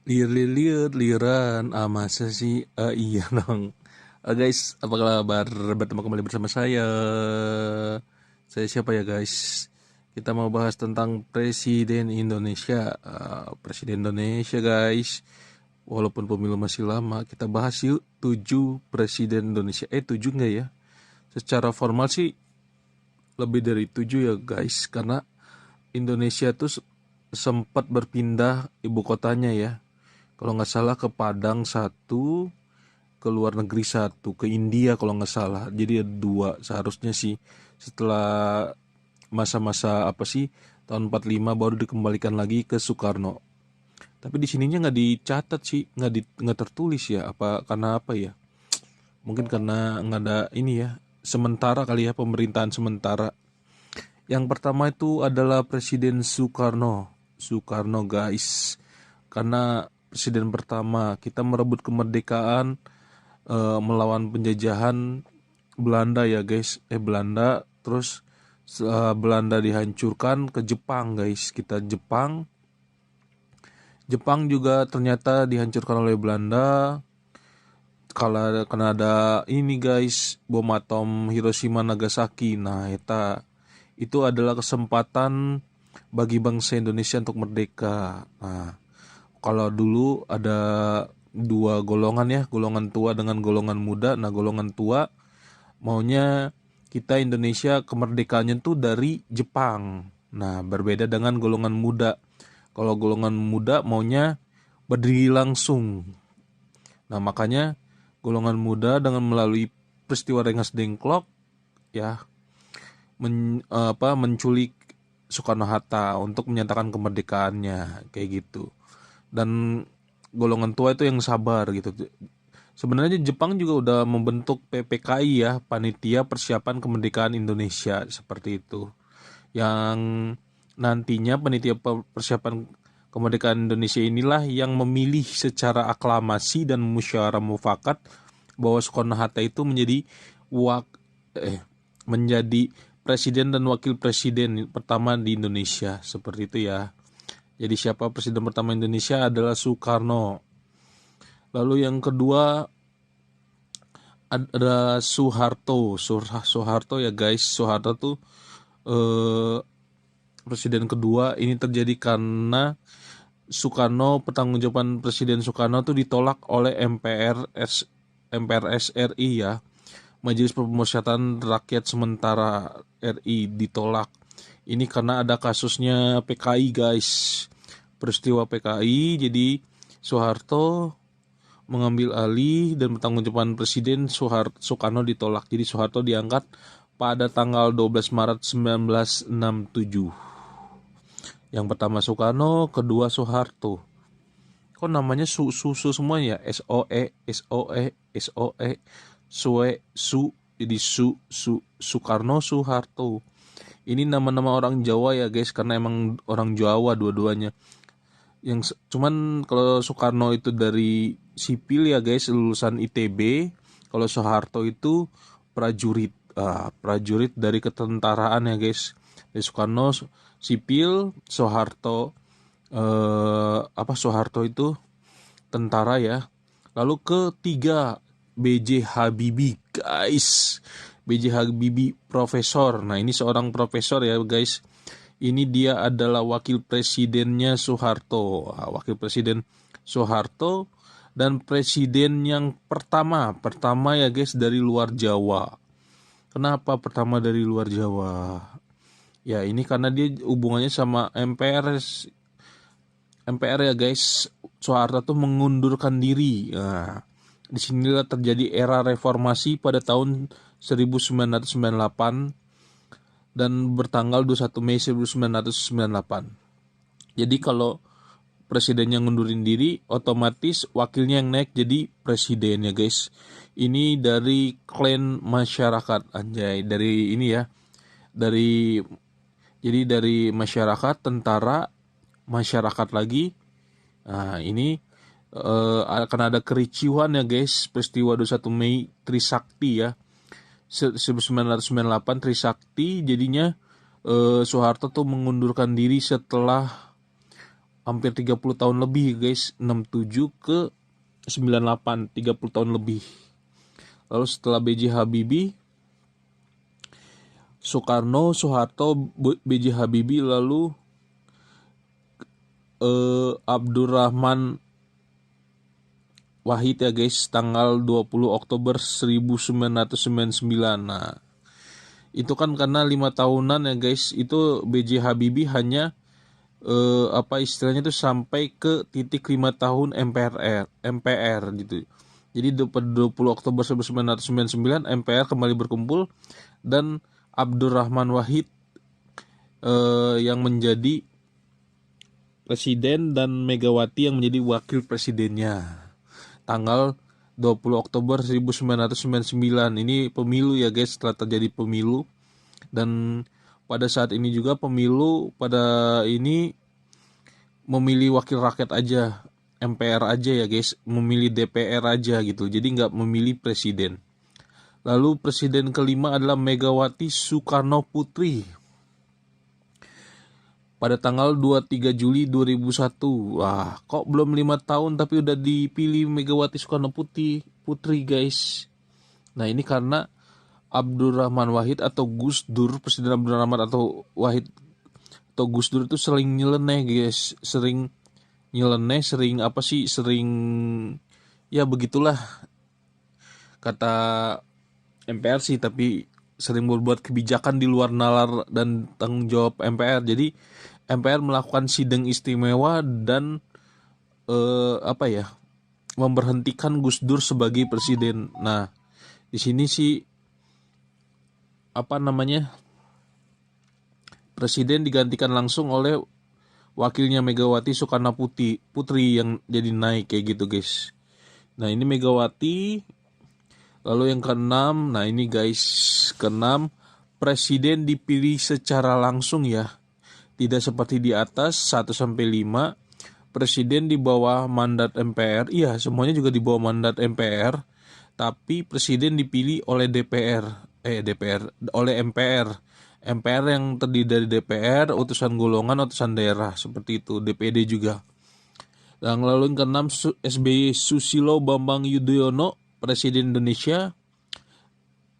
Lir liran, masa sih? Iya dong. Guys, apa kabar? Bertemu kembali bersama saya. Saya siapa ya guys? Kita mau bahas tentang Presiden Indonesia. Presiden Indonesia guys. Walaupun pemilu masih lama, kita bahas yuk 7 Presiden Indonesia. 7 enggak ya? Secara formal sih lebih dari 7 ya guys. Karena Indonesia tuh sempat berpindah ibu kotanya ya. Kalau nggak salah ke Padang satu, ke luar negeri satu, ke India kalau nggak salah. Jadi ada dua seharusnya sih. Setelah masa-masa apa sih, tahun 45 baru dikembalikan lagi ke Soekarno. Tapi di sininya nggak dicatat sih, nggak tertulis ya. Apa karena apa ya? Mungkin karena nggak ada ini ya. Sementara kali ya, pemerintahan sementara. Yang pertama itu adalah Presiden Soekarno. Soekarno guys. Karena presiden pertama kita merebut kemerdekaan, melawan penjajahan Belanda ya guys. Belanda terus Belanda dihancurkan ke Jepang guys. Jepang juga ternyata dihancurkan oleh Belanda. Kalau karena ada ini guys, bom atom Hiroshima Nagasaki. Nah, itu adalah kesempatan bagi bangsa Indonesia untuk merdeka. Nah, kalau dulu ada dua golongan ya, golongan tua dengan golongan muda. Nah, golongan tua maunya kita Indonesia kemerdekaannya tuh dari Jepang. Nah, berbeda dengan golongan muda. Kalau golongan muda maunya berdiri langsung. Nah, makanya golongan muda dengan melalui peristiwa Rengas Dengklok ya menculik Soekarno Hatta untuk menyatakan kemerdekaannya kayak gitu. Dan golongan tua itu yang sabar gitu. Sebenarnya Jepang juga udah membentuk PPKI ya, Panitia Persiapan Kemerdekaan Indonesia seperti itu. Yang nantinya panitia persiapan kemerdekaan Indonesia inilah yang memilih secara aklamasi dan musyawarah mufakat bahwa Soekarno Hatta itu wak menjadi presiden dan wakil presiden pertama di Indonesia seperti itu ya. Jadi siapa presiden pertama Indonesia adalah Soekarno. Lalu yang kedua ada Soeharto. Soeharto ya guys. Soeharto tuh eh, presiden kedua. Ini terjadi karena Presiden Soekarno tuh ditolak oleh MPRS RI ya. Majelis Permusyawaratan Rakyat Sementara RI ditolak. Ini karena ada kasusnya PKI guys. Peristiwa PKI, jadi Soeharto mengambil alih dan pertanggungjawaban Presiden Soekarno ditolak. Jadi Soeharto diangkat pada tanggal 12 Maret 1967. Yang pertama Soekarno, kedua Soeharto. Kok namanya susu semua ya? SOE, jadi Soekarno, Soeharto. Ini nama-nama orang Jawa ya guys, karena emang orang Jawa dua-duanya. Cuman kalau Soekarno itu dari sipil ya guys, lulusan ITB. Kalau Soeharto itu prajurit, prajurit dari ketentaraan ya guys. Dari Soekarno sipil, Soeharto itu tentara ya. Lalu ketiga B.J. Habibie guys. B.J. Habibie profesor. Nah, ini seorang profesor ya guys. Ini dia adalah wakil presidennya Soeharto. Wakil presiden Soeharto dan presiden yang pertama ya guys dari luar Jawa. Kenapa pertama dari luar Jawa? Ya, ini karena dia hubungannya sama MPR ya guys. Soeharto tuh mengundurkan diri. Nah, disinilah terjadi era reformasi pada tahun 1998 dan bertanggal 21 Mei 1998. Jadi kalau presidennya ngundurin diri, otomatis wakilnya yang naik jadi presiden ya guys. Ini dari klan masyarakat, anjay, dari ini ya. Dari masyarakat, tentara, masyarakat lagi. Nah, ini akan ada kericuhan ya guys, peristiwa 21 Mei Trisakti ya. 1998 Trisakti, jadinya Soeharto tuh mengundurkan diri setelah hampir 30 tahun lebih guys, 67 ke 98, 30 tahun lebih. Lalu setelah B.J. Habibie, Soekarno, Soeharto, B.J. Habibie, lalu Abdurrahman Wahid ya guys, tanggal 20 Oktober 1999. Nah, itu kan karena 5 tahunan ya guys, itu B.J. Habibie hanya apa istilahnya itu sampai ke titik 5 tahun MPR gitu. Jadi pada 20 Oktober 1999 MPR kembali berkumpul dan Abdurrahman Wahid yang menjadi presiden dan Megawati yang menjadi wakil presidennya. Tanggal 20 Oktober 1999. Ini pemilu ya guys, setelah terjadi pemilu. Dan pada saat ini juga pemilu pada ini memilih wakil rakyat aja, MPR aja ya guys, memilih DPR aja gitu. Jadi nggak memilih presiden. Lalu presiden kelima adalah Megawati Soekarno Putri. Pada tanggal 23 Juli 2001. Wah, kok belum 5 tahun tapi udah dipilih Megawati Soekarno Putri guys. Nah, ini karena Abdurrahman Wahid atau Gus Dur, Presiden Abdurrahman atau Wahid atau Gus Dur itu sering nyeleneh guys. Sering nyeleneh, sering apa sih, sering ya begitulah kata MPR sih, tapi sering berbuat kebijakan di luar nalar dan tanggung jawab MPR. Jadi MPR melakukan sidang istimewa dan apa ya, memberhentikan Gus Dur sebagai presiden. Nah, di sini sih apa namanya, presiden digantikan langsung oleh wakilnya Megawati Soekarno Putri yang jadi naik kayak gitu guys. Nah, ini Megawati. Lalu yang keenam, nah ini guys, keenam, presiden dipilih secara langsung ya. Tidak seperti di atas 1 sampai 5, presiden di bawah mandat MPR. Iya, semuanya juga di bawah mandat MPR, tapi presiden dipilih oleh oleh MPR. MPR yang terdiri dari DPR, utusan golongan, utusan daerah, seperti itu. DPD juga. Dan lalu yang keenam, SBY Susilo Bambang Yudhoyono, Presiden Indonesia.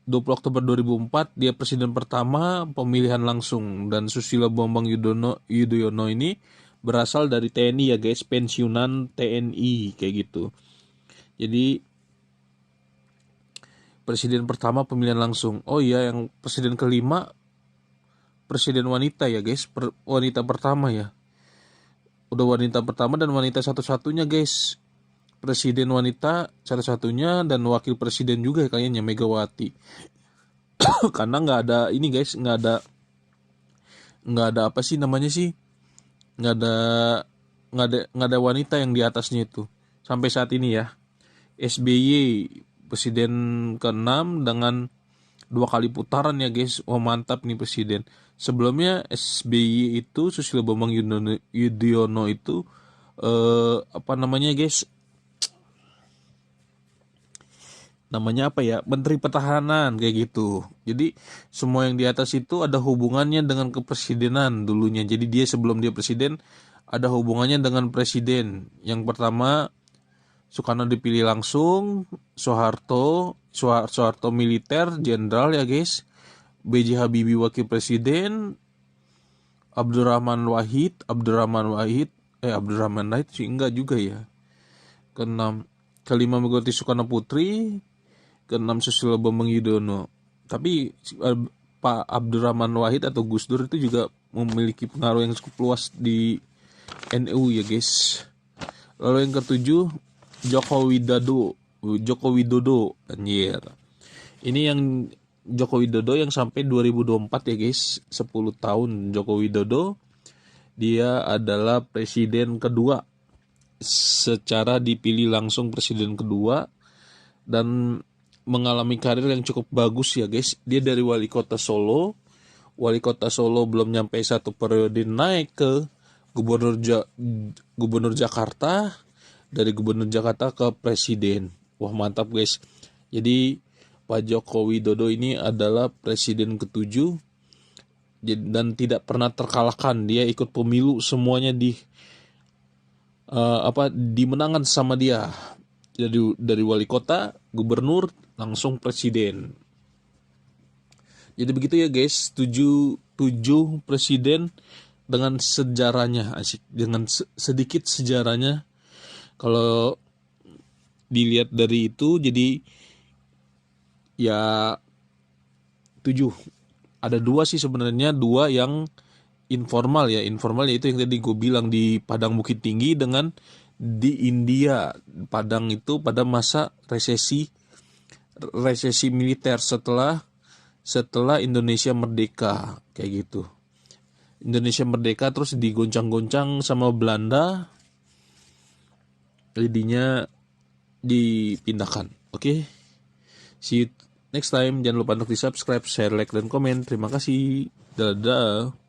20 Oktober 2004 dia presiden pertama pemilihan langsung. Dan Susilo Bambang Yudhoyono ini berasal dari TNI ya guys, pensiunan TNI kayak gitu. Jadi presiden pertama pemilihan langsung. Oh iya, yang presiden kelima presiden wanita ya guys, wanita pertama ya. Udah wanita pertama dan wanita satu-satunya guys. Presiden wanita satu-satunya dan wakil presiden juga kayaknya Megawati. Karena nggak ada ini guys, nggak ada apa sih namanya sih, nggak ada nggak ada wanita yang di atasnya itu sampai saat ini ya. SBY presiden ke-6 dengan 2 kali putaran ya guys. Oh mantap nih presiden. Sebelumnya SBY itu Susilo Bambang Yudhoyono itu apa namanya guys, namanya apa ya, Menteri Pertahanan kayak gitu. Jadi semua yang di atas itu ada hubungannya dengan kepresidenan dulunya. Jadi dia sebelum dia presiden ada hubungannya dengan presiden. Yang pertama Soekarno dipilih langsung, Soeharto militer jenderal ya guys, B.J. Habibie wakil presiden, Abdurrahman Wahid sih enggak juga ya. Kelima Megawati Soekarno Putri, keenam Susilo Bambang Yudhoyono. Tapi Pak Abdurrahman Wahid atau Gus Dur itu juga memiliki pengaruh yang cukup luas di NU ya guys. Lalu yang ketujuh Joko Widodo anjir. Ini yang Joko Widodo yang sampai 2024 ya guys, 10 tahun Joko Widodo. Dia adalah presiden kedua, secara dipilih langsung presiden kedua, dan mengalami karir yang cukup bagus ya guys. Dia dari wali kota Solo belum nyampe 1 periode naik ke gubernur Jakarta, dari gubernur Jakarta ke presiden. Wah mantap guys. Jadi Pak Joko Widodo ini adalah presiden ke-7 dan tidak pernah terkalahkan. Dia ikut pemilu semuanya dimenangkan sama dia. Dari wali kota, gubernur, langsung presiden. Jadi begitu ya guys, tujuh presiden dengan sejarahnya, asik, dengan sedikit sejarahnya. Kalau dilihat dari itu, jadi ya 7. Ada 2 sih sebenarnya, 2 yang informal ya. Informal yaitu yang tadi gue bilang di Padang Bukit Tinggi, dengan di India. Padang itu pada masa resesi militer setelah Indonesia merdeka, kayak gitu. Indonesia merdeka terus digoncang-goncang sama Belanda, jadinya dipindahkan. Oke. See you next time. Jangan lupa untuk di subscribe, share, like, dan komen. Terima kasih. Dadah.